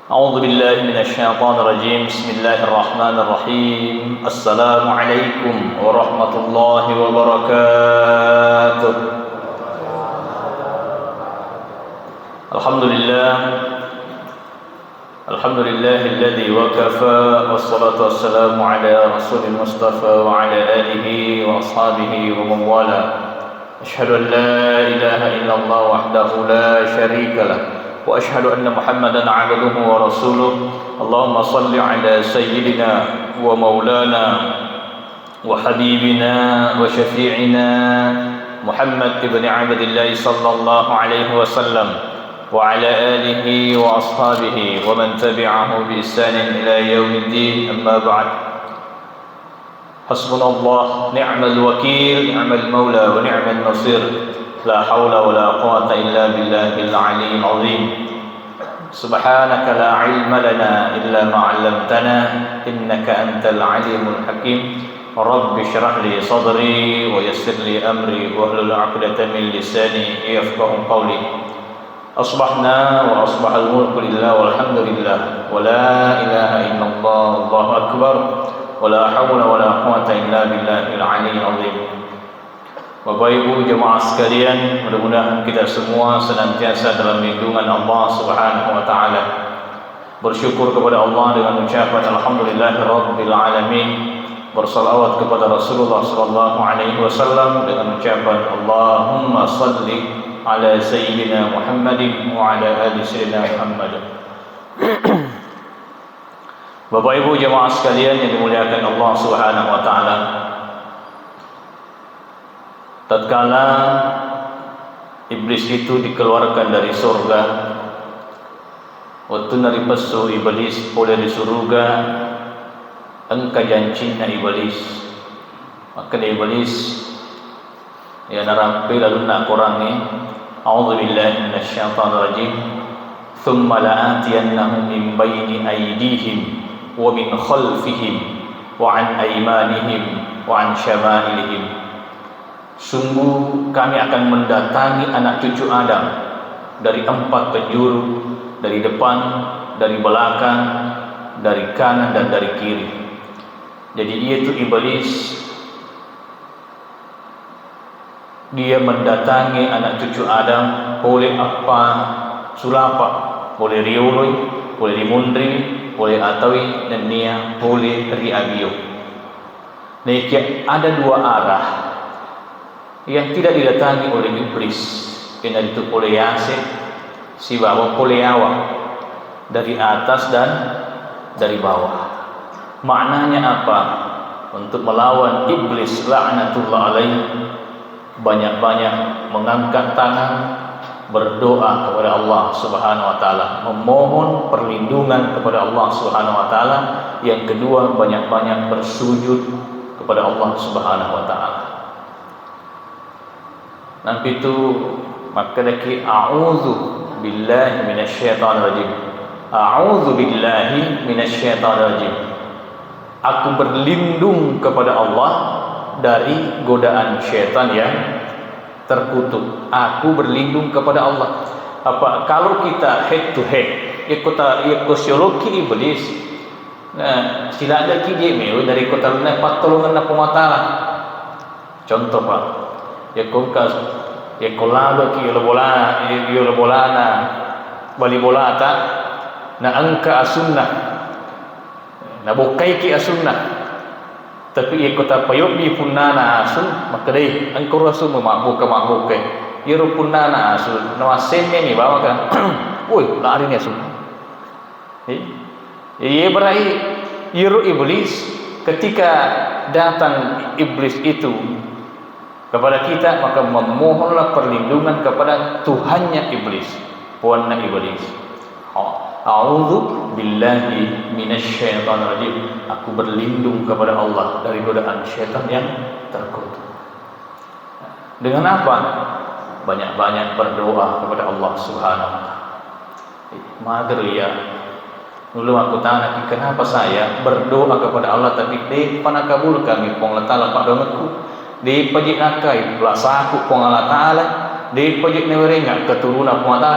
أعوذ بالله من الشيطان الرجيم بسم الله الرحمن الرحيم السلام عليكم ورحمة الله وبركاته الحمد لله الذي وكفى والصلاة والسلام على رسول المصطفى وعلى آله وأصحابه ومن والاه أشهد أن لا إله إلا الله وحده لا شريك له وأشهد أن محمدا عبده ورسوله اللهم صل على سيدنا ومولانا وحبيبنا وشفيعنا محمد بن عبد الله صلى الله عليه وسلم وعلى آله وأصحابه ومن تبعه بإحسان إلى يوم الدين أما بعد حسبنا الله نعم الوكيل نعم المولى ونعم النصير لا حول ولا قوة إلا بالله العلي العظيم سبحانك لا علم لنا إلا ما علمتنا إنك أنت العليم الحكيم رب اشرح لي صدري ويسر لي أمري واحلل عقدة من لساني يفقه قولي أصبحنا وأصبح الملك لله والحمد لله ولا إله إلا الله الله أكبر ولا حول ولا قوة إلا بالله العلي العظيم. Bapak Ibu jemaah sekalian, mudah-mudahan kita semua senantiasa dalam lindungan Allah Subhanahu wa taala. Bersyukur kepada Allah dengan ucapan alhamdulillahirabbil alamin. Bersalawat kepada Rasulullah sallallahu alaihi wasallam dengan ucapan Allahumma shalli ala sayyidina Muhammadin wa ala ali sayyidina Muhammad. Bapak Ibu jemaah sekalian yang dimuliakan Allah Subhanahu wa taala. Tatkala iblis itu dikeluarkan dari surga, waktu nari pesu iblis boleh di surga, engkau janjinya iblis, maka iblis ya narampi lalu nak kurangi. A'udzubillahi minasyaitonirrajim. Thumma la'atiyannahum min baini aydihim wa min khalfihim wa an aymanihim wa an syama'ilihim. Sungguh kami akan mendatangi anak cucu Adam dari empat penjuru, dari depan, dari belakang, dari kanan dan dari kiri. Jadi itu iblis, dia mendatangi anak cucu Adam boleh apa sulapa, boleh riului, boleh dimundri, boleh atawi dan nia boleh riabio. Nah, ada dua arah yang tidak didatangi oleh iblis, yang itu oleh Yasir, si bawah oleh awak, dari atas dan dari bawah. Maknanya apa? Untuk melawan iblis laknatullah alaih, banyak-banyak mengangkat tangan, berdoa kepada Allah Subhanahu wa taala, memohon perlindungan kepada Allah Subhanahu wa taala. Yang kedua, banyak-banyak bersujud kepada Allah Subhanahu wa taala. Nanti itu maka lagi a'udzu billahi minasyaitonir rajim. A'udzu billahi minasyaitonir rajim. Aku berlindung kepada Allah dari godaan syaitan yang terkutuk. Aku berlindung kepada Allah. Apa kalau kita head to head, ikut sosiologi iblis. Nah, sila ada kiji meu dari kota luna patolongan na pumatala. Contoh Pak, ya kongkas ya kolado ki yo bola na bali bola ta na angka sunnah na bokai ki sunnah tapi ya kota payobi punana asun maka dei angko rasul mamabuk ke yero punana asun no asenne ni bawa kan woi lari ni asun ye berai yero iblis. Ketika datang iblis itu kepada kita, maka memohonlah perlindungan kepada Tuhannya iblis, puannya iblis. A'udzu billahi minasyaitonir rajim. Aku berlindung kepada Allah dari godaan syaitan yang terkutuk. Dengan apa? Banyak-banyak berdoa kepada Allah Subhanahu wa taala. Mager ya. Dulu aku tanya, kenapa saya berdoa kepada Allah tapi di panakabul kami pong latala pak dongetku. Di pajik nakai pelasaku pong Allah taala, di pajik newerenga keturunan pong Allah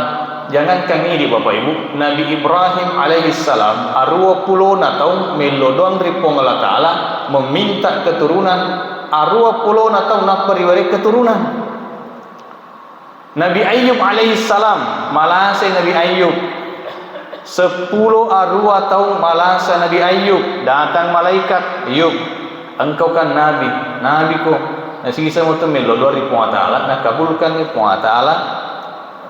jangankan ini Bapak Ibu, Nabi Ibrahim alaihissalam arwah pulona tahu melodong ripong Allah Ta'ala meminta keturunan, arwah pulona tahu nak periwari keturunan. Nabi Ayyub alaihissalam malasa Nabi Ayyub 10 arwah tahu malasa Nabi Ayyub, datang malaikat, Ayyub engkau kan nabi ko nasi kisah mutu melodong ripong Allah Ta'ala nak kabulkan ripong Allah Ta'ala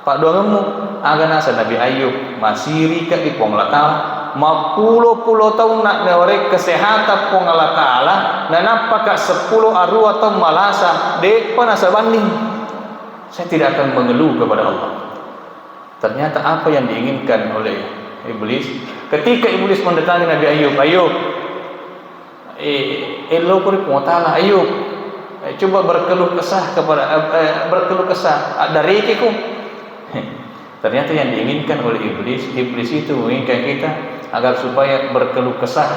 pak doangmu aga nasa Nabi Ayyub masiri ka di pong Allah Ta'ala mapulo-pulo tahun nak neorek kesehatan pong Allah Ta'ala dan apakah 10 arwah atau malasa dek panasa banding. Saya tidak akan mengeluh kepada Allah. Ternyata apa yang diinginkan oleh iblis ketika iblis mendatangi Nabi Ayyub, Ayyub elo kuri pong Allah Ta'ala, Ayyub coba berkeluh kesah kepada berkeluh kesah dari ikiku. Ternyata yang diinginkan oleh iblis itu menginginkan kita agar supaya berkeluh kesah.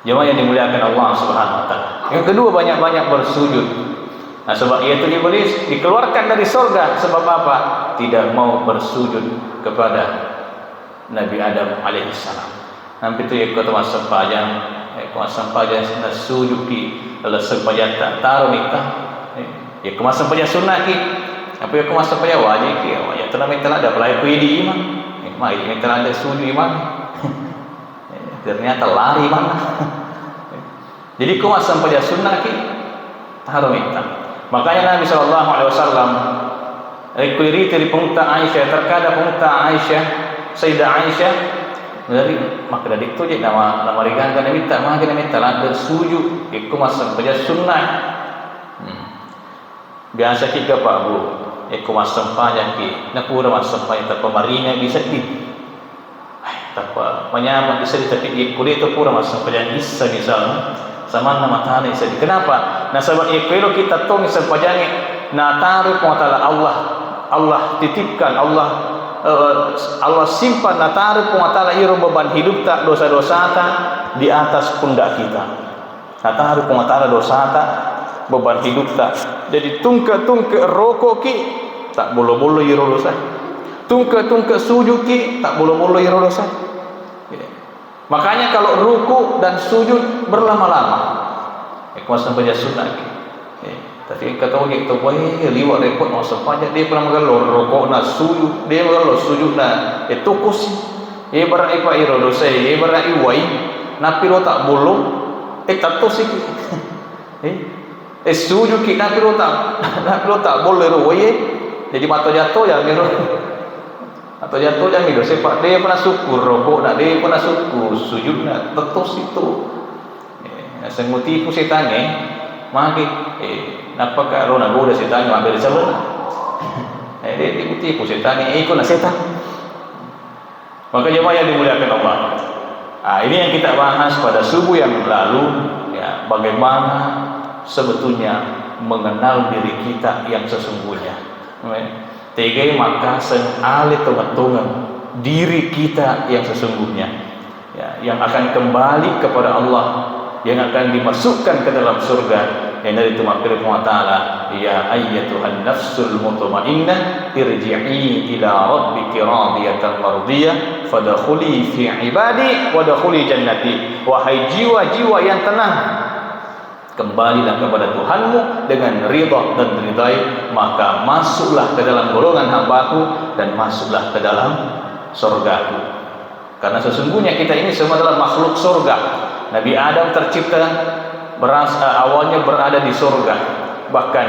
Jemaah yang dimuliakan Allah Subhanahu wa taala. Yang kedua, banyak-banyak bersujud. Nah, sebab itu iblis dikeluarkan dari surga sebab apa? Tidak mau bersujud kepada Nabi Adam alaihissalam. Nampi itu ikut masuk pajang, na sujud ki dalam sepanjang tak taruh nikah. Ya kemasan pajang sunnah ki. Apa yang kemasan pajang wajib ki, ya telah minta ada pelai ku di imam. Mai minta ada sujud imam. Ternyata lari mana. Jadi kemasan pajang sunnah ki taruh minta. Makanya Nabi SAW requiri dari penguta Aisyah, terkadang penguta Aisyah, Sayyidah Aisyah dari maka dari itu je nama rigan kan minta makan minta lah bersujud ikut masa baca sunnah. Biasa kita Pak Bu ikut masa payah ki nak pura masa payah tak pemarinya bisa di tak menyamar bisa di tapi ikut itu pura masa payah bisa misalnya sama nama tani bisa di kenapa nah sebab ikut kita tong sepanjangnya nah taruh pengetahuan Allah titipkan Allah simpan natari pengatala iro beban hidup tak dosa-dosa tak di atas pundak kita. Natari pengatala dosa tak beban hidup tak. Jadi tungke rokok ki tak bolo-bolo iro dosa. Tungke sujud ki tak bolo-bolo iro dosa. Makanya kalau ruku dan sujud berlama-lama. Kuasa baca sunnah ki. Tapi kata orang itu boleh liwat repot masa pajak dia pernah mengalor rokok na sujud dia mengalor sujud na itu kursi dia berai pak iro dosa dia berai wai napi lo tak bolong tak tosik sujud kita napi lo tak boleh ro wai jadi mata jatuh ya miro atau jatuh ya miro sepak dia pernah syukur rokok nak dia pernah syukur sujud na tetos itu senguti ku setange magi napakah lo nak goda setan ambil sabun dia ikuti setan ikut nak setan. Maka jemaah yang dimuliakan Allah, ini yang kita bahas pada subuh yang lalu ya, bagaimana sebetulnya mengenal diri kita yang sesungguhnya. Tiga maka senali tungan diri kita yang sesungguhnya ya, yang akan kembali kepada Allah, yang akan dimasukkan ke dalam surga. Yang dari itu makhluk Allah Ta'ala, ya ayyatuhan nafsul mutmainnah irji'i ila rabbiki radiyatan mardiyah fadkhuli fi ibadi wadkhuli jannati. Wahai jiwa-jiwa yang tenang, kembalilah kepada Tuhanmu dengan ridha dan ridai, maka masuklah ke dalam golongan hamba-Ku dan masuklah ke dalam surga-Ku. Karena sesungguhnya kita ini semua adalah makhluk surga. Nabi Adam tercipta awalnya berada di surga, bahkan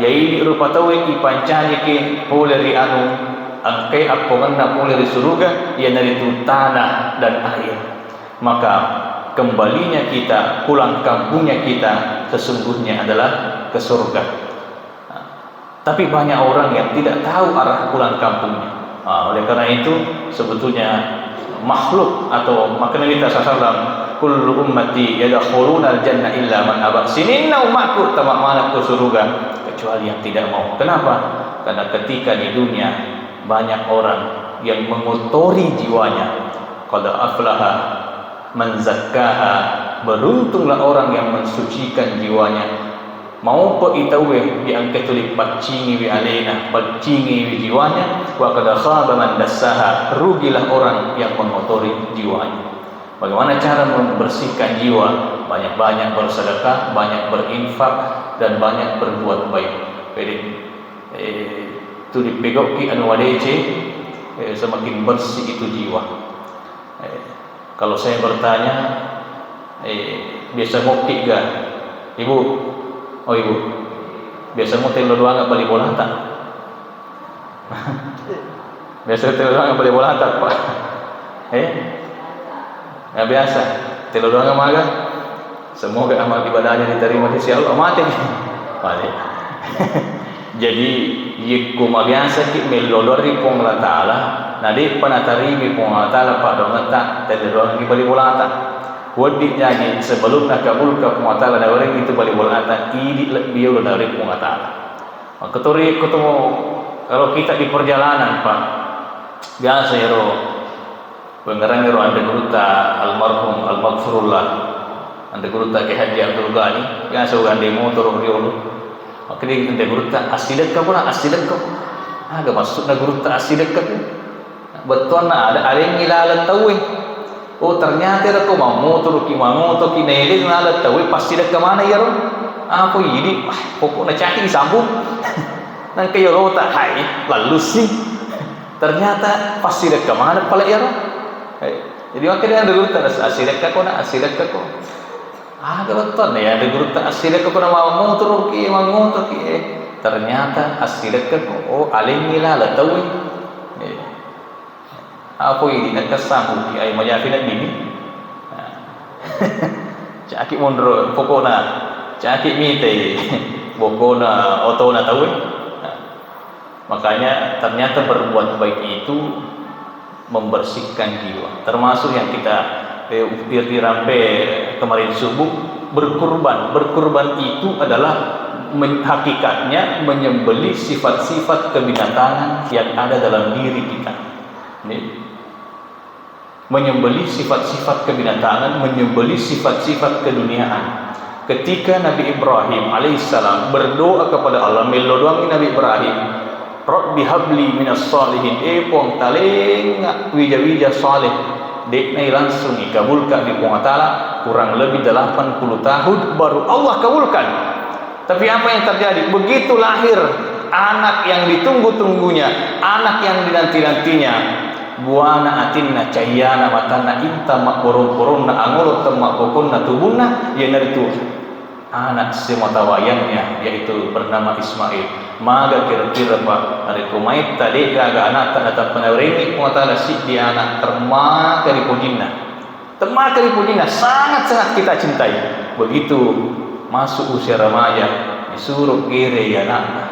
yai rupa tahu ipancani ke poleri anu angkai apongan poleri surga yang dari itu tanah dan air. Maka kembalinya kita, pulang kampungnya kita sesungguhnya adalah ke surga. Tapi banyak orang yang tidak tahu arah pulang kampungnya. Oleh karena itu sebetulnya makhluk atau maka Nabi sallallahu kullu ummati yadkhuluna al-jannah illa man aba. Sininna umatku tamak ke surga kecuali yang tidak mau. Kenapa? Karena ketika di dunia banyak orang yang mengotori jiwanya. Qad aflaha man zakkaha, beruntunglah orang yang mensucikan jiwanya. mau pe itawe bi angke tuli pacingi wi alena, pacingi wi jiwanya, wa qad khaba man dassaha, rugilah orang yang mengotori jiwanya. Bagaimana cara membersihkan jiwa? Banyak-banyak bersedekah, banyak berinfak, dan banyak berbuat baik. Jadi itu dipegoki anu wadece, semakin bersih itu jiwa. Kalau saya bertanya, biasa ngopi gak? Ibu, oh ibu, biasa ngopi lo doang gak beli bola tak? Biasa telo doang gak beli bola tak pak? Ya biasa, telo doang gak maga? Semoga amal ibadahnya diterima di sisi Allah. Mati. Jadi yiku biasa ki melolori pong la taala, nadi panatarimi pong la taala pa dong ta telo doang beli bola tak. Wadi jadi sebelum nak kabul ke pong la taala na orang itu beli bola tak idi dia lo dari pong la taala. Ketori ketemu kalau kita di perjalanan pak, biasa ya ro, pengarang ro anda gruta almarhum almaghfurullah, anda gruta ke Haji Abdul Ghani, biasa ande motor riolo. Makanya anda gruta asidak ka pula asidak ka, agak masuk na gruta asidak ka, betul na ada yang ngilala tahu. Oh ternyata aku mau motor ki nele ngilala tahu pasti dak ke mana ya ro? Apa ini? Pokoknya caki sambung. Nang kayo rota hai lalu sih ternyata pasti dak ke mana pala ya ro? Jadi makanya anda gruta asidak ka kona asidak ka ko. Betul ya, ada guru tak asidak ko na mau motor ki ternyata asidak ko alingila la tawi. Apa ini nak kasam ki ay mayafi na bini. Caki mondro pokona caki mite bokona oto na tawi. Makanya ternyata berbuat baik itu membersihkan jiwa. Termasuk yang kita dirampe kemarin subuh berkurban itu adalah hakikatnya menyembelih sifat-sifat kebinatangan yang ada dalam diri kita. Menyembelih sifat-sifat kebinatangan, menyembelih sifat-sifat keduniaan. Ketika Nabi Ibrahim alaihissalam berdoa kepada Allah, melodoangi Nabi Ibrahim, Rabbi habli minas salihin, pong talenga wija-wija salih. Deknai langsung dikabulkan di Allah Ta'ala kurang lebih 80 tahun baru Allah kabulkan. Tapi apa yang terjadi? Begitu lahir anak yang ditunggu-tunggunya, anak yang dinanti-nantinya, buana atinna cahyana matana inta makburun-burunna angulut temakbukunna tubunna, yang itu anak sematawayangnya yaitu bernama Ismail. Maga kira-kira pak dari kumait tadi gaga anak tak penawringi muatala si dia anak termaka di pujina sangat kita cintai. Begitu masuk usia remaja disuruh kiri anak.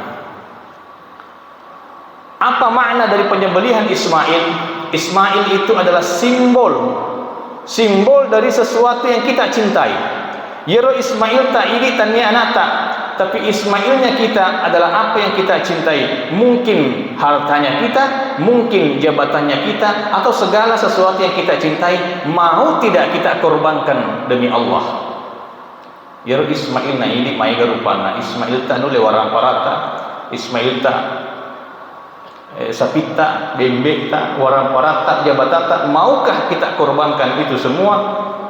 Apa makna dari penyembelihan Ismail? Ismail itu adalah simbol dari sesuatu yang kita cintai. Yero Ismail tak ini tanya anak tak. Tapi Ismailnya kita adalah apa yang kita cintai. Mungkin hartanya kita, mungkin jabatannya kita, atau segala sesuatu yang kita cintai, mau tidak kita korbankan demi Allah. Ya Ismail na ini mai garupana. Ismail ta nule warang parata. Ismail ta sapita, bembek ta, warang parata, jabatan ta, maukah kita korbankan itu semua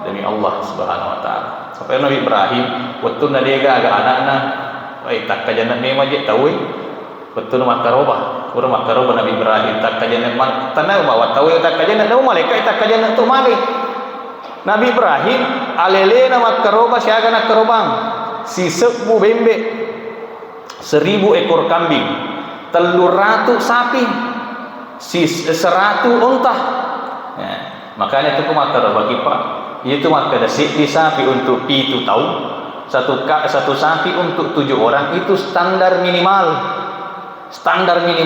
demi Allah Subhanahu wa taala. Sampai Nabi Ibrahim waktu nadega agak anak-anak tak kajanat memang je tahu betul makaroba Nabi Ibrahim tak kajanat tanah bawa tahu tak kajanat nama malaikat tak kajanat tu mari Nabi Ibrahim alele nama makaroba siaga nak kerobang si sebu bembe 1000 ekor kambing 300 sapi si 100 unta makanya itu makaroba kipak itu maka di sapi untuk itu tahu satu sapi untuk 7 orang itu standar minimal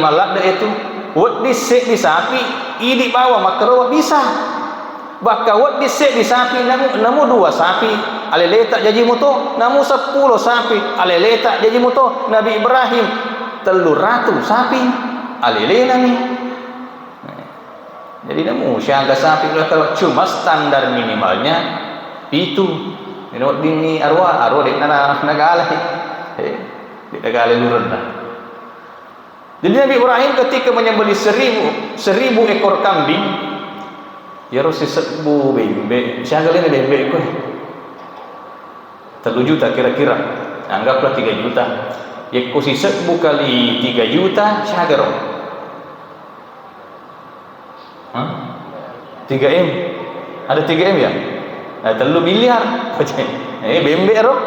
lah itu buat di sapi ini bawa makro bisa bakal buat di sapi namu 2 sapi aleletak jadi moto namu 10 sapi aleletak jadi moto Nabi Ibrahim 300 sapi alelena nih. Jadi namu siaga sapi cuma standar minimalnya itu. Ini arwah dek nagala. Beda kali lu rendah. Jadi Nabi Ibrahim ketika menyembelih 1000 ekor kambing, ya harus 1000 bebek. Siapa kali ini bebek kau? 3 juta kira-kira. Anggaplah 3 juta. Ya kau 1000 kali 3 juta, siapa kau? 3M. Ada 3M ya? Nah, 3 miliar. Bebek roh.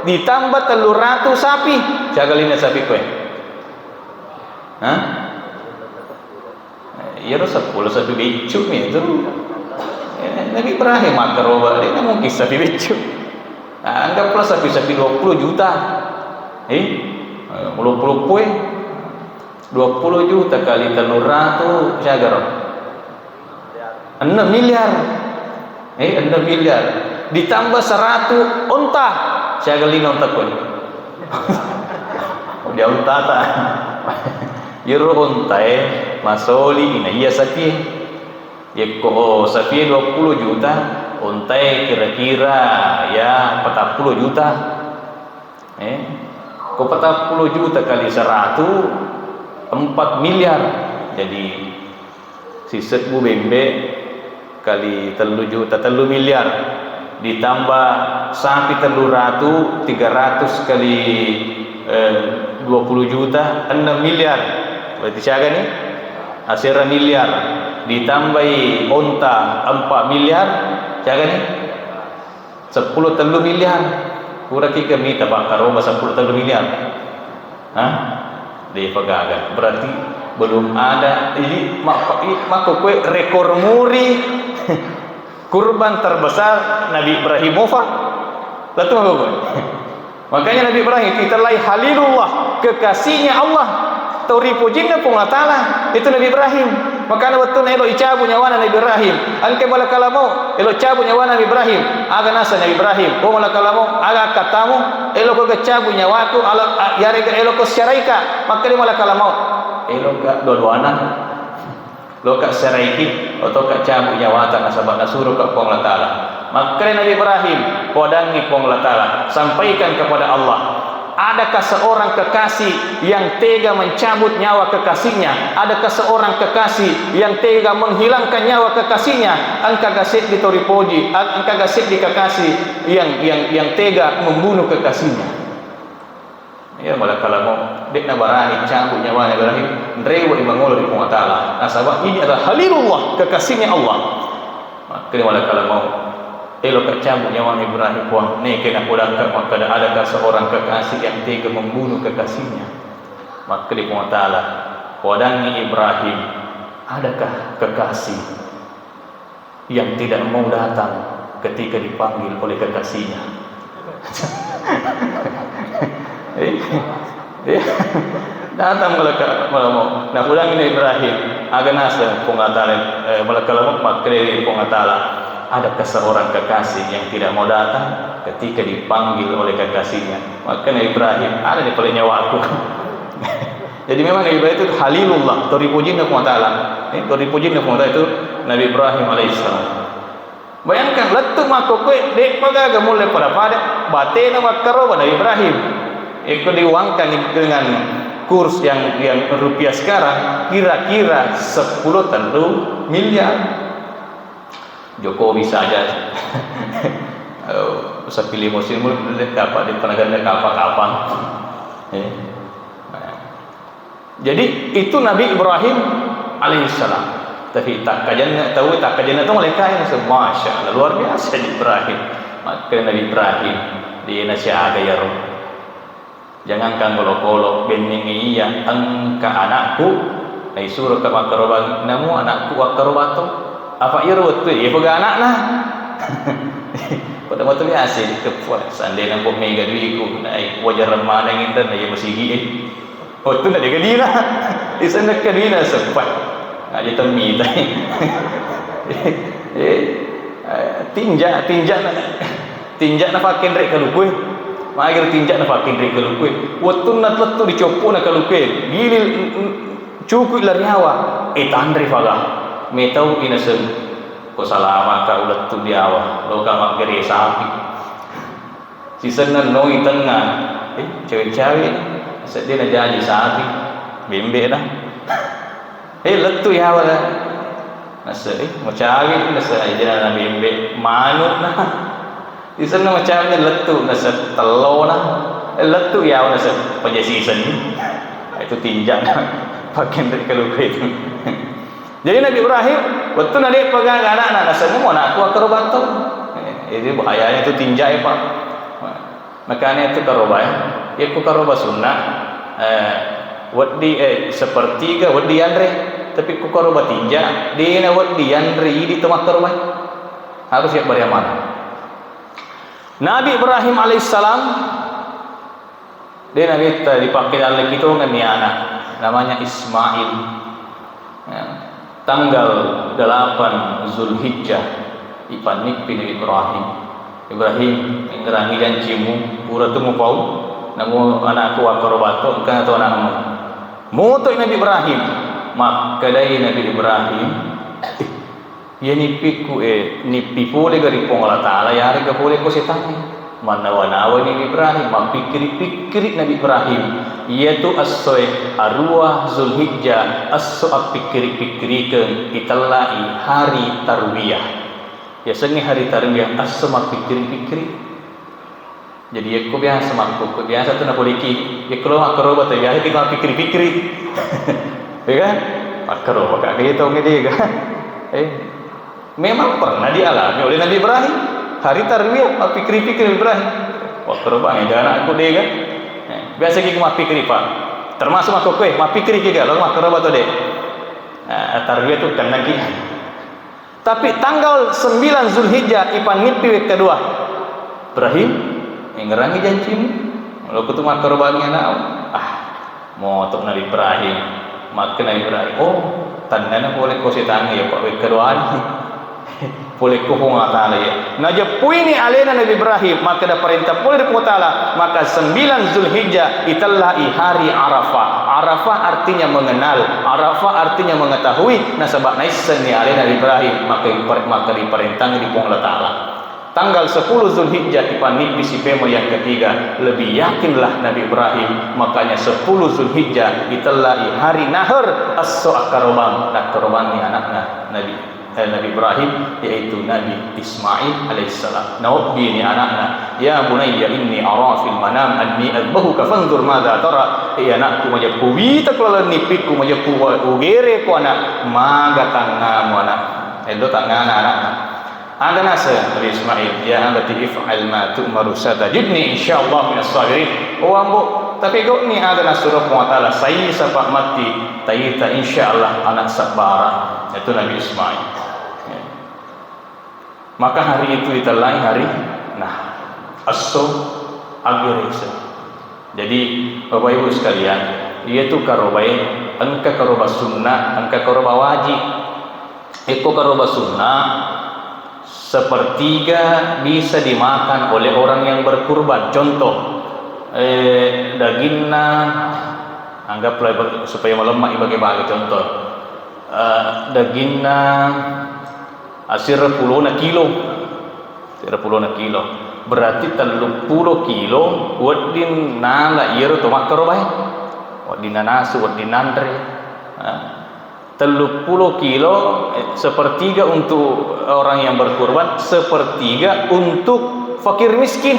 Ditambah 300 sapi. Siapa kali ini sapi kau? Ya harus 10 sapi becuk ni tu. Nabi Ibrahim makroba dia mungkin sapi becuk. Anggaplah sapi-sapi 20 juta. 20 poin 20 juta kali 300 siapa? 6 miliar. 6 miliar ditambah 100 unta. Siapa kali unta pun? Dia unta tak? Yuru unta masoli ina iya sapi. Ya ko sapi 20 juta, unta kira-kira ya 40 juta. Ko 40 juta kali 100 4 miliar. Jadi si 1000 bebek kali 3 juta 3 miliar ditambah sapi 300 kali 20 juta 6 miliar. Berarti siapa ni? Asira miliar ditambahi unta 4 miliar. Siapa ni? 10 3 miliar. Kurang kita minta bakar rumah 10 3 miliar. Dia pegawai. Berarti belum ada. Ini maka kue rekor muri kurban terbesar Nabi Ibrahim Mufa. Lalu apa kue? Makanya Nabi Ibrahim kita lai halilullah, kekasihnya Allah. Tauri pujinna pun Allah Ta'ala. Itu Nabi Ibrahim. Makanya waktu elo icabu nyawana Nabi Ibrahim. Angke bala kalamu elo cabu nyawana Nabi Ibrahim. Aga nasa Nabi Ibrahim. O bala kalamu aga katamu elo ko cabu nyawaku ala yare ke elo ko syaraika. Makanya bala kalamu elo ka dua-duana. Lo ka syaraiki atau ka cabu nyawata nasabak nasuru ka Allah Ta'ala. Makanya Nabi Ibrahim kodangi Allah Ta'ala sampaikan kepada Allah. Adakah seorang kekasih yang tega mencabut nyawa kekasihnya? Adakah seorang kekasih yang tega menghilangkan nyawa kekasihnya? Angka gasit di toripoji, angka gasit di kekasih yang tega membunuh kekasihnya. Ya malah kalau mau dek nabarahi cabut nyawa Nabi Ibrahim, rewa di mangolo di Allah Ta'ala. Nasabah ini adalah halilullah, kekasihnya Allah. Maka malah kalau mau elok cabut nyawa Ibrahim puang ni kena pulangkan. Maka adakah seorang kekasih yang tega membunuh kekasihnya? Maka di Allah Ta'ala wadangi Ibrahim, adakah kekasih yang tidak mau datang ketika dipanggil oleh kekasihnya? Datang kalau mau nak pulang ini Ibrahim agak nasa Allah Ta'ala kalau maka di Allah Ta'ala. Adakah seorang kekasih yang tidak mau datang ketika dipanggil oleh kekasihnya? Maka Nabi Ibrahim ada di paling nyawa aku. Jadi memang Nabi Ibrahim itu halilullah, toripuji Allah Ta'ala. Toripuji Allah Ta'ala itu Nabi Ibrahim alaihissalam. Bayangkan letup mako kue dek pagaga mulai pada batena makaro Nabi Ibrahim. Itu diuangkan dengan kurs yang rupiah sekarang kira-kira 10 miliar. Jokowi saja usah pilih musim dapat di penegakan kapan-kapan. Jadi itu Nabi Ibrahim alaihissalam. Tapi tak kajian tahu tak kajian itu mereka yang Masya Allah luar biasa Ibrahim. Maka Nabi Ibrahim dia nasihat ya Rob. Jangankan golok-golok bening iya engka anakku ai suruh ke makroban namu anakku akrobato. Apa ia ruwet tu? Ia pegang anak lah. Pada waktu biasa di kepuat. Sandai nampak mega duitku. Naik wajar remah dan intan. Ia bersigi. Oh tu nak dia gadi lah. Di sana gadi lah sempat. Nak dia temi tadi. Tinjak nak pakai drek kalau kue. Mager tinjak nak pakai drek kalau kue. Waktu nak letu dicopok nak kalau kue. Gili cukup lari hawa. Tandri falah. Metau inasem ko salama ka ulat tu diawa lo ka magere sapi si senan noi tengah cewek-cewek Dia nak jadi sapi, bembe dah. Letu ya wala. Nasa macam ni nasa dia nak bembe manuk nah. Di sana macam ni letu nasa telur nah. Letu ya nasa penjasisan ni. Itu tinjak nah. Pakai dari kalau itu. Jadi Nabi Ibrahim waktu nak dia pegang anak nasa ni mau nak aku akar batu. Ini bahayanya itu tinjak ya Pak. Makanya itu karoba ya. Ia ku karoba sunnah. Wadi sepertiga wadi andre. Tapi ku karoba tinjak. Dia na wadi andre di tempat karoba. Harus siap bagaimana. Nabi Ibrahim alaihissalam dia Nabi dipakai dalam kita dengan ni anak namanya Ismail. Ya. Tanggal 8 Zulhijjah ipanik bin Ibrahim ngerangi janjimu pura tu mu pau namu anakku akrobato kan atau anakmu mutu Nabi Ibrahim maka dari Nabi Ibrahim ya nipiku nipi pole dari Allah Taala ya harga pole ko setan mana wanawa Nabi Ibrahim pikir Nabi Ibrahim yaitu as-soy arwah Zulhijjah as-so'ab pikir-pikirikeun italai hari tarwiyah. Ya sengi hari tarwiyah as-semak pikir-pikir. Jadi aku biasa makku biasa tu nak boleh ki. Ya kalau akrobat ya kita pikir-pikir. Ya kan? Akrobat kak gitu ngede kan. Memang pernah dialami oleh Nabi Ibrahim. Hari tarwiyah pikir-pikir Ibrahim. Akrobat ni anak aku dia kan. Biasa kita mah pikir Pak. Termasuk aku mah pikir juga lalu akrobat tu deh. Tarwiyah tu kan lagi. Tapi tanggal 9 Zulhijjah ipan nipi kedua Ibrahim ngerangi janjimu lalu kutu mah korbannya mau untuk Nabi Ibrahim maka Nabi Ibrahim tandana boleh kau setangi ya Pak kedua ni boleh kau Taala ya naja puini alena Nabi Ibrahim maka ada perintah boleh dari Taala maka 9 Zulhijjah itulah hari Arafah artinya mengenal Arafah artinya mengetahui nasabak naisen ni alena Nabi Ibrahim maka diperintah di Allah Taala tanggal 10 Zulhijjah ipanip bisipemo yang ketiga lebih yakinlah Nabi Ibrahim makanya 10 Zulhijjah itulah hari nahar as-so'akarobang nak korban ni anaknya Nabi Ibrahim yaitu Nabi Ismail alaihissalam. Nabi ni anaknya ya bunayya inni ara fil manam anni adbahuka fanzur madza tara ya anakku majapu wita kalau nipikku majapu ugere ko anak maga tangamu anak endo tangana anaknya ada nasa Nabi Ismail ya allati if'al ma tu'maru satajidni insyaallah minas sabirin ambo tapi kau ni ada nasurah Allah saya sapak mati tayita insyaallah anak sabara itu Nabi Ismail. Maka hari itu ditelai hari as-so agirisa. Jadi Bapak Ibu sekalian, yaitu karobai angka karoba sunnah, angka karoba wajib. Eko karoba sunnah sepertiga bisa dimakan oleh orang yang berkurban. Contoh dagingnya anggaplah supaya melemak bagi contoh dagingnya asir 10 kilo berarti 30 kilo wadin nala ieu to makrobai wadin nasu wadin andre 30 kilo sepertiga untuk orang yang berkurban sepertiga untuk fakir miskin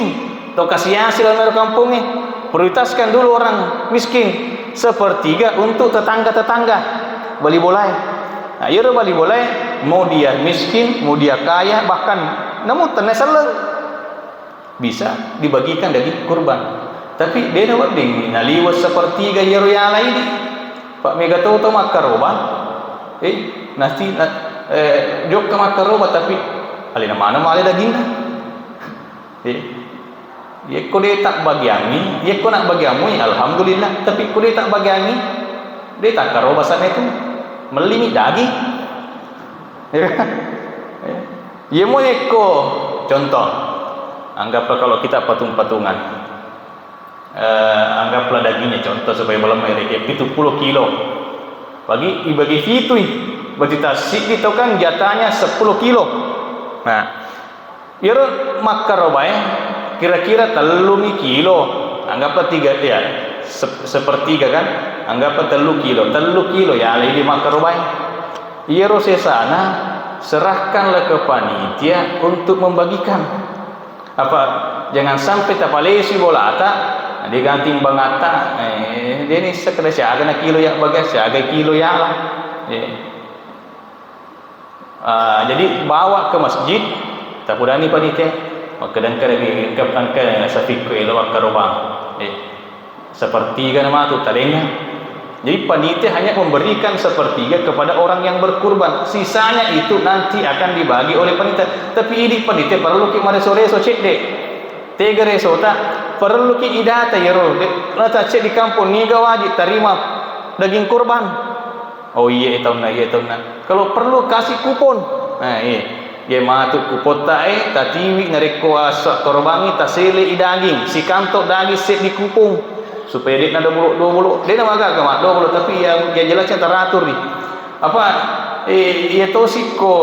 atau kasih hasil dari kampungnya prioritaskan dulu orang miskin sepertiga untuk tetangga-tetangga bali boleh ieu bali boleh mau dia miskin mau dia kaya bahkan namun tenesaleng bisa dibagikan daging kurban tapi dia dapat ding naliwas sepertiga ieu ya lain Pak Mega tahu makaroba nanti jok ke makaroba tapi alina mana male dagingna ya kau dia tak bagiangi ya kau nak bagiamu alhamdulillah tapi kau dia tak bagiangi dia tak karoba sana itu melini daging ya mau eko contoh anggaplah kalau kita patung-patungan anggaplah dagingnya contoh supaya belum mereka 70 kilo bagi itu berarti tasik itu kan jatahnya 10 kilo nah ya makaroba kira-kira 3 kilo anggaplah 3 ya sepertiga kan, anggap 3 kilo ya alai 5 kerobai. Ia rose sana serahkanlah ke panitia untuk membagikan. Apa jangan sampai tapalesi bola ata diganti bangata dia ni sekedar siaga na kilo ya bagas siaga kilo ya lah. Jadi bawa ke masjid tapudani panitia kadang-kadang diingkapkan ke safiku elawak karobang sepertiga nama tu talenga. Jadi panitia hanya memberikan sepertiga kepada orang yang berkurban, sisanya itu nanti akan dibagi oleh panitia. Tapi ini panitia perlu ki mare sore so cek dek tega reso tak perlu ki idata yero nata cek di kampung ni ga wajib terima daging kurban. Oh iya tahun na kalau perlu kasih kupon. Ye matu kupon tae tatiwi nareko asa korbangi tasele idaging si kantok daging set di kupung supaya dia ada bulu dia nama agak mak bulu tapi yang jelasnya teratur nih apa ia tosiko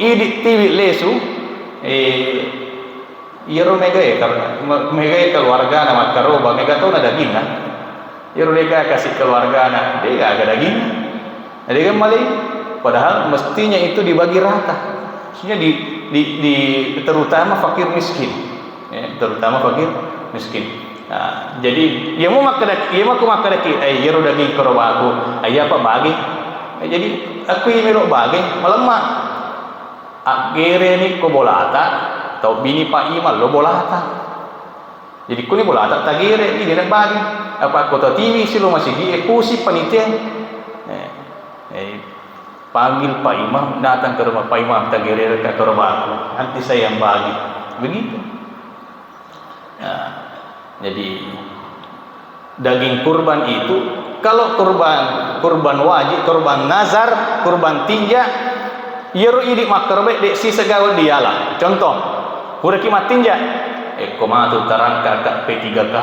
idik tiwi lesu Iro mega karena mega keluarga nama karoba mega tahu ada daging kan Iro mega kasih keluarga nah dia gak ada daging jadi kan malah padahal mestinya itu dibagi rata maksudnya di terutama fakir miskin terutama fakir miskin. Nah, jadi ia mau makadaki Iro daging karoba aku ayah apa bagi jadi aku ini lo bagi melemah akhirnya ni ko bolata atau bini Pak Iman lo bolata jadi ku ni bolata tagire ini dia bagi apa kota TV si lo masih kusi panitia panggil Pak Imam datang ke rumah Pak Imam tagire ke rumah nanti saya yang bagi begitu. Nah, jadi daging kurban itu kalau kurban wajib kurban nazar kurban tinja yeru idik makarbe dek si segawal dialah contoh udah kimat tinja komatu tarangka kak P3K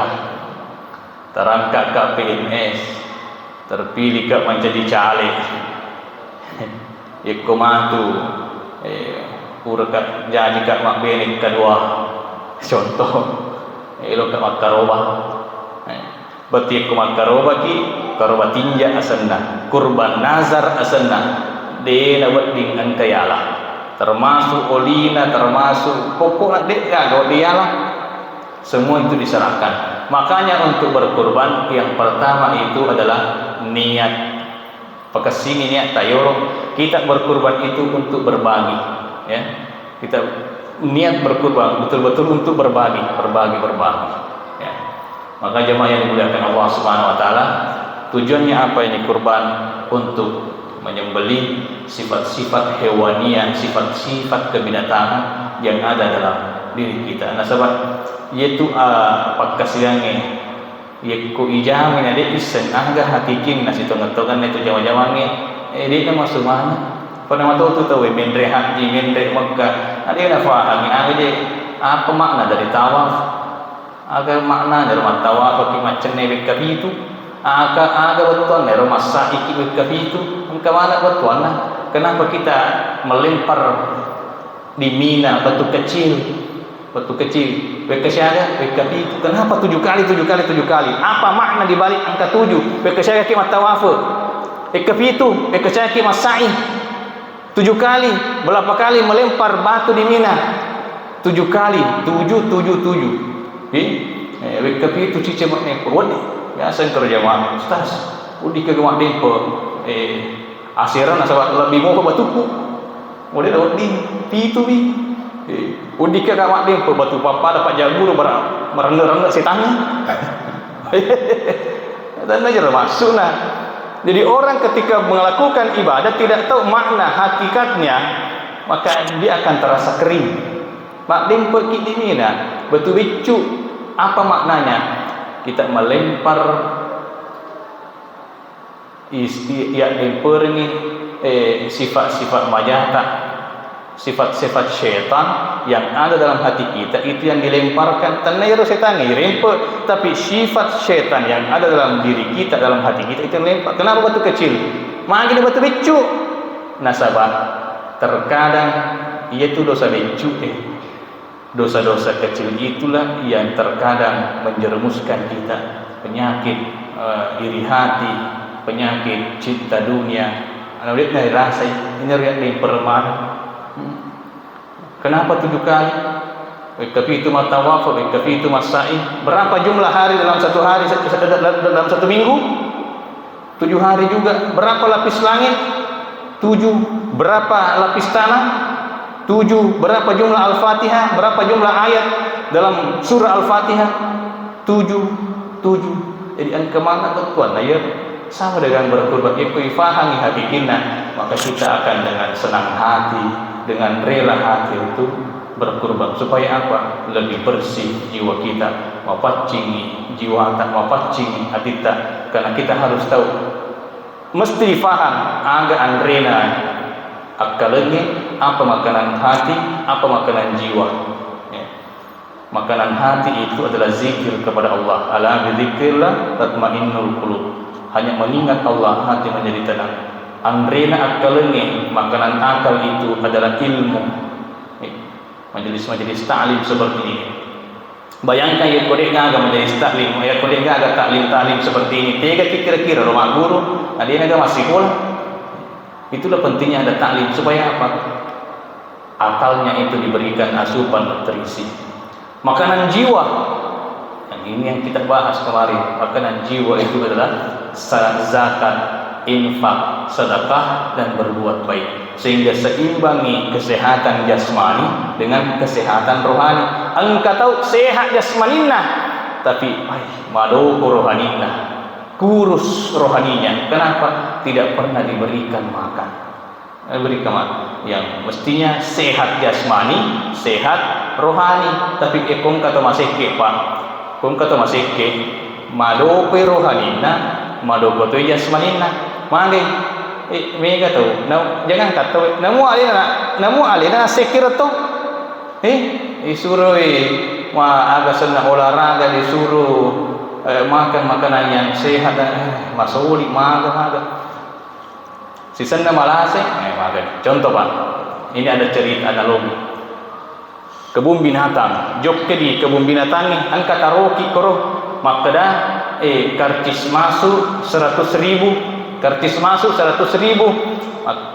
tarangka kak PNS terpilih kak menjadi caleg komatu udah kak jadi kak mak benik kedua contoh ilo kak makaroba berarti kumat karoba ki karoba tinja asanna kurban nazar asanna de lawat dengan kayalah termasuk olina termasuk pokok dek gago dialah semua itu diserahkan. Makanya untuk berkurban yang pertama itu adalah niat pakasini niat tayoro kita berkurban itu untuk berbagi ya kita niat berkurban betul-betul untuk berbagi ya. Maka jemaah yang dimuliakan Allah Subhanahu wa taala tujuannya apa ini kurban untuk menyembelih sifat-sifat hewanian, sifat-sifat kebinatangan yang ada dalam diri kita. Nah, sahabat, yaitu pakasiange yaitu ijamin ada isen angga hakikin nasi tongan-tongan itu jawa-jawange dia nama sumana pada mata itu tahu mendre haji mendre Mekah ada yang fahami aja apa makna dari tawaf agar makna dari tawaf bagi macam nebek itu aga betul nih rumah saiki itu kemana betul kenapa kita melempar di Mina batu kecil bekasiaga itu kenapa 7 kali apa makna di balik angka 7 bekasiaga ki matawafu itu bekasiaga ki masai 7 kali berapa kali melempar batu di Mina 7 kali 7 itu cice makne perwadi biasa kerja mak ustaz udi ke gemak dempo asiran sahabat lebih mau batuku boleh dapat di itu bi udi ke gemak dempo batu papa dapat jagur merengga-rengga setannya dan aja masuk nah jadi orang ketika melakukan ibadah tidak tahu makna hakikatnya maka dia akan terasa kering mak dempo kini mina batu bicu apa maknanya kita melempar sifat-sifat majata sifat-sifat syaitan yang ada dalam hati kita itu yang dilemparkan tanayro setan ngirimpe tapi sifat syaitan yang ada dalam diri kita dalam hati kita itu lempar. Kenapa batu kecil magi batu bicu nasabah terkadang itu dosa bicu dosa-dosa kecil itulah yang terkadang menjerumuskan kita penyakit iri hati, penyakit cinta dunia. Anda lihat dari rasa ini lihat di permana. Kenapa 7 kali? Kafi itu matawaf, kafi itu masai. Berapa jumlah hari dalam satu hari, dalam satu minggu? 7 hari juga. Berapa lapis langit? 7. Berapa lapis tanah? 7. Berapa jumlah Al-Fatihah? Berapa jumlah ayat dalam surah Al-Fatihah? 7. Jadi angka mana tuan? Ya, sama dengan berkurban. Ikui fahami hati kita, maka kita akan dengan senang hati, dengan rela hati untuk berkurban. Supaya apa? Lebih bersih jiwa kita, mapacing jiwa tak, mapacing hati kita. Karena kita harus tahu, mesti faham agak andrena akalnya apa makanan hati, apa makanan jiwa. Ya. Makanan hati itu adalah zikir kepada Allah. Ala bizikrillah tatmainnul qulub. Hanya mengingat Allah, hati menjadi tenang. Andrena akalnya, makanan akal itu adalah ilmu. Majelis-majelis taklim seperti ini. Bayangkan ya kodek agak majelis taklim, ya kodek agak taklim seperti ini. Tiga kira-kira rumah guru, dia agak masih pula. Itulah pentingnya ada taklim supaya apa? Akalnya itu diberikan asupan terisi. Makanan jiwa. Yang ini yang kita bahas kemarin. Makanan jiwa itu adalah zakat, infak, sedekah dan berbuat baik, sehingga seimbangi kesehatan jasmani dengan kesehatan rohani. Engkau tahu sehat jasmaninya, tapi malu rohaninya, kurus rohaninya. Kenapa? Tidak pernah diberikan makan. Berikan makan. Yang mestinya sehat jasmani, sehat rohani, tapi ekong kata masih kepa, ekong kata masih ke, malu rohaninya. Mado koto jasmanina mangge mega tu jangan kata namu alina sekir tu disuruh agak senang olahraga, disuruh makan makanan yang sehat dan masuli maga sisanya malas maga. Contoh Pak, ini ada cerita analogi kebun binatang jokke di kebun binatang ni angkat taroki koro makada karcis masuk 100.000, karcis masuk 100.000,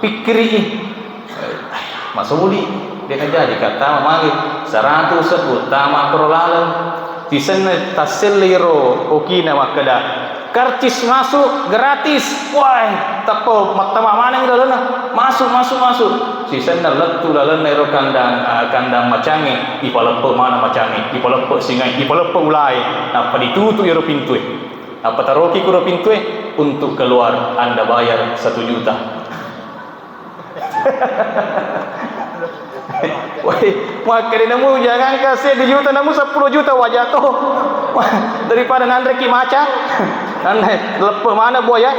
pikiri masuli dia aja dikata magi 100 sebut tama korolalan di sana taseliro okina makada karcis masuk gratis. Wah tapo matama mana yang lalana masuk si sana letu lalana ro kandang macange ipalepo mana macange ipalepo singai ipalepo ulai apa ditutup ro pintu apa taroki kuro pintu untuk keluar Anda bayar 1 juta. Woi, maka namu jangan kasih 2 juta, namu 10 juta wajah tu. Daripada nandre ki maca. Nandre lepo mana buaya?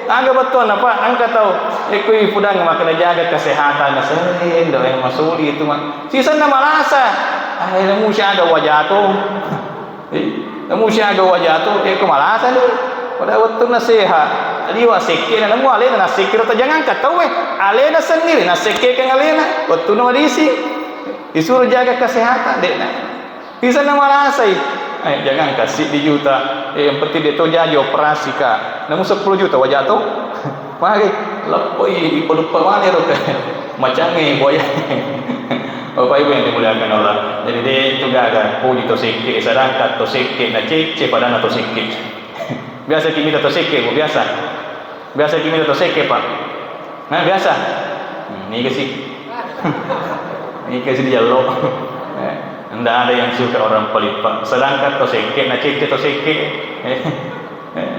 Angga betul apa? Angka tahu. Ikui pudang makan jaga kesehatan sering dah yang masuli itu mah. Sisa nama malasa. Namu siaga wajah tu. Namu siaga wajah tu. Kemalasan tu. Pada waktu nasihat. Liwa sekir namu alena nasikir atau jangan kata alena sendiri nasikir kan alena waktu nama diisi disuruh jaga kesehatan dek nak bisa nama rasai jangan kasih 2 juta yang penting dia tu jadi operasi kak namu 10 juta wajah tu mari lepoi lupa mana tu macam ni buaya. Bapak Ibu yang dimuliakan Allah, jadi dia itu gagal puji tu sikit sedangkan tu sikit nak cek pada tu sikit. Biasa kimi to seke biasa kimi to seke Pak. Nah biasa. Ni ke sih. Ni ke sih dia lo. Enggak ada yang suka orang pelit Pak. Sedangkan to seke na cek to seke.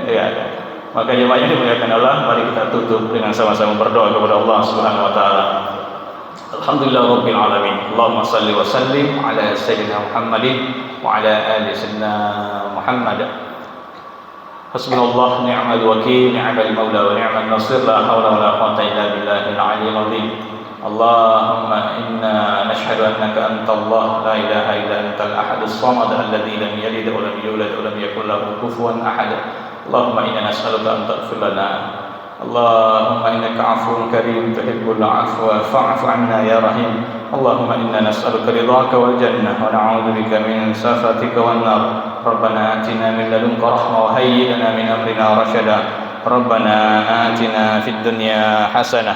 Ya. Maka jemaah yang dimuliakan Allah, mari kita tutup dengan sama-sama berdoa kepada Allah Subhanahu wa taala. Alhamdulillahirabbil alamin. Allahumma shalli wa sallim ala sayyidina Muhammadin wa ala ali sayyidina Muhammad. Hasbunallah ni'mal wakil, ni'mal maula wa ni'mal nasir, la haula wa la quwwata illa billahil aliyyil azim. Allahumma inna nashhadu annaka antallah la ilaha illa antal ahadus samad alladzi lam yalid wa lam yulad wa lam yakul lahu kufuwan ahad. Allahumma inna nas'aluka an taghfir lana اللهم إنك عفو كريم تحب العفو فاعف عنا يا رحيم. اللهم إنا نسألك رضاك والجنة ونعوذ بك من سخطك والنار. ربنا آتنا من لدنك رحمة وهيئ لنا من أمرنا رشدا. ربنا آتنا في الدنيا حسنة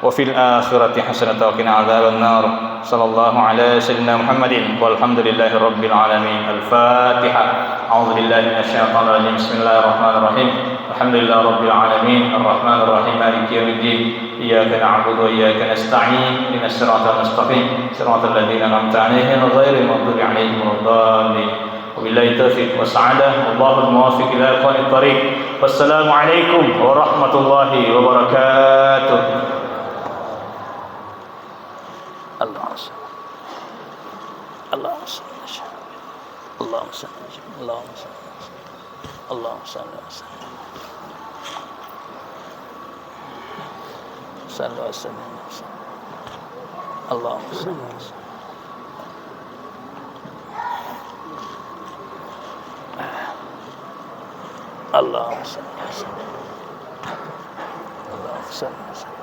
وفي الآخرة حسنة وقنا عذاب النار. صلى الله على سيدنا محمد والحمد لله رب العالمين. الفاتحة. أعوذ بالله من الشيطان الرجيم. بسم الله الرحمن الرحيم. الحمد لله رب العالمين الرحمن الرحيم مالك يوم الدين. إياك نعبد وإياك نستعين اهدنا الصراط المستقيم صراط الذين أنعمت عليهم غير المغضوب عليهم ولا الضالين. وبالله التوفيق والسعادة والله الموافق إلى أقوال الطريق. والسلام عليكم ورحمة الله وبركاته. اللهم صل اللهم صل اللهم صل اللهم صل اللهم صل وسلم صل وسلم اللهم صل وسلم اللهم صل وسلم اللهم صل وسلم